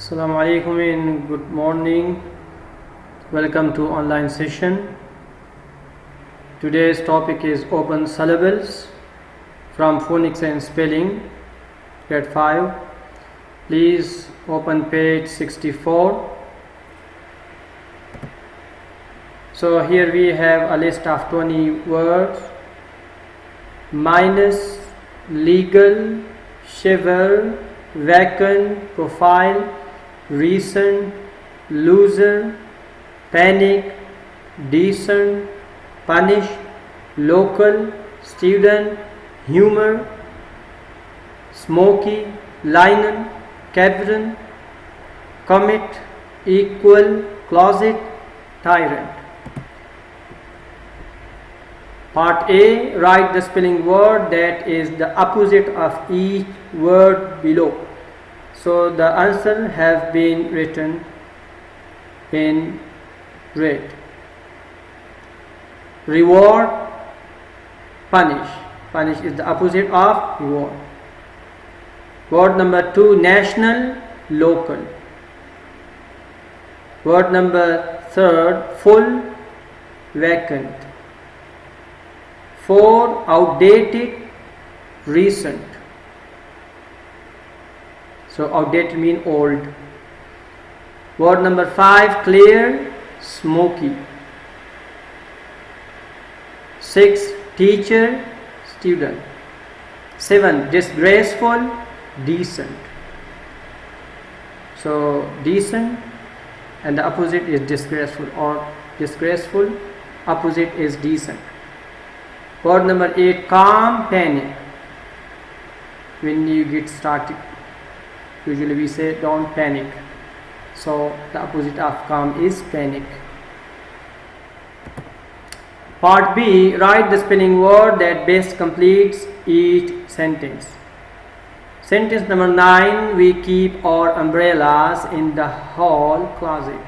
Assalamu alaikum and good morning. Welcome to online session. Today's topic is open syllables from phonics and spelling, grade 5. Please open page 64. So here we have a list of 20 words: minus, legal, shiver, vacant, profile, recent, loser, panic, decent, punish, local, student, humor, smoky, linen, cavern, comet, equal, closet, tyrant. Part A, write the spelling word that is the opposite of each word below. So the answer have been written in red. Reward, punish. Punish is the opposite of reward. Word number 2, national, local. Word number 3, full, vacant. 4, outdated, recent. So outdated means old. Word number 5, clear, smoky. 6, teacher, student. 7, disgraceful, decent. So decent and the opposite is disgraceful, or disgraceful opposite is decent. Word number 8, calm, panic. When you get started, usually we say don't panic. So the opposite of calm is panic. Part B, write the spelling word that best completes each sentence. Sentence number 9, we keep our umbrellas in the hall closet.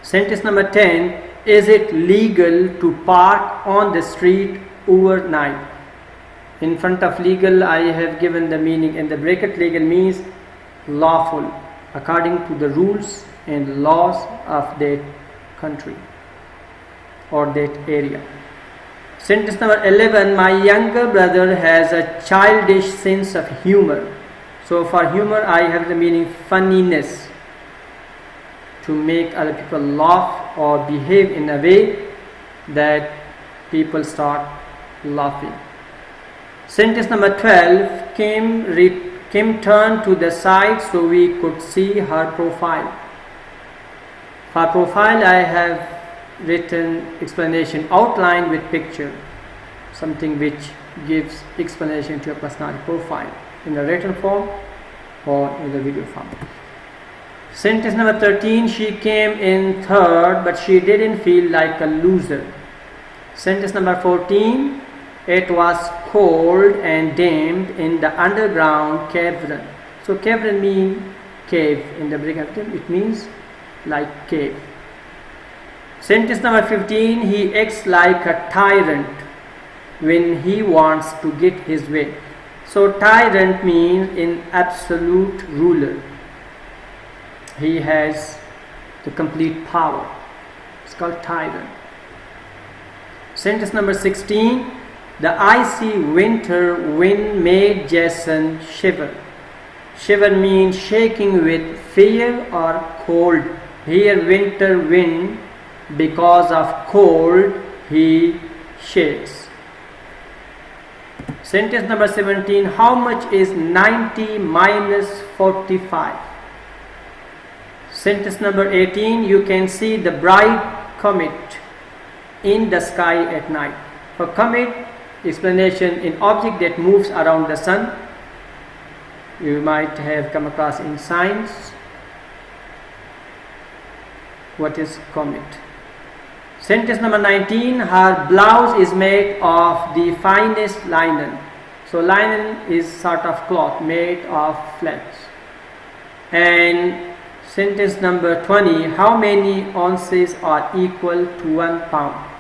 Sentence number 10, is it legal to park on the street overnight? In front of legal, I have given the meaning in the bracket. Legal means lawful, according to the rules and laws of that country or that area. Sentence number 11, my younger brother has a childish sense of humor. So for humor, I have the meaning funniness, to make other people laugh or behave in a way that people start laughing. Sentence number 12, Kim turned to the side so we could see her profile. For profile, I have written explanation outlined with picture, something which gives explanation to a personality profile in the written form or in the video form. Sentence number 13, she came in third but she didn't feel like a loser. Sentence number 14, it was cold and damp in the underground cavern. So cavern means cave. In the bracket it means like cave. Sentence number 15, he acts like a tyrant when he wants to get his way. So tyrant means an absolute ruler. He has the complete power. It's called tyrant. Sentence number 16, the icy winter wind made Jason shiver. Shiver means shaking with fear or cold. Here winter wind, because of cold he shakes. Sentence number 17, how much is 90 minus 45? Sentence number 18, you can see the bright comet in the sky at night. For comet, explanation, an object that moves around the sun. You might have come across in science. What is comet? Sentence number 19, her blouse is made of the finest linen. So linen is sort of cloth made of flax. And sentence number 20, how many ounces are equal to 1 pound?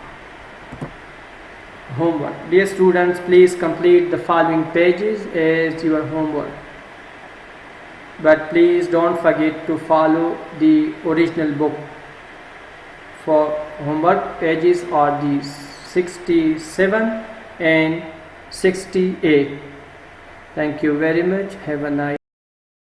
Homework. Dear students, please complete the following pages as your homework. but please don't forget to follow the original book. For homework pages are the 67 and 68. Thank you very much. Have a nice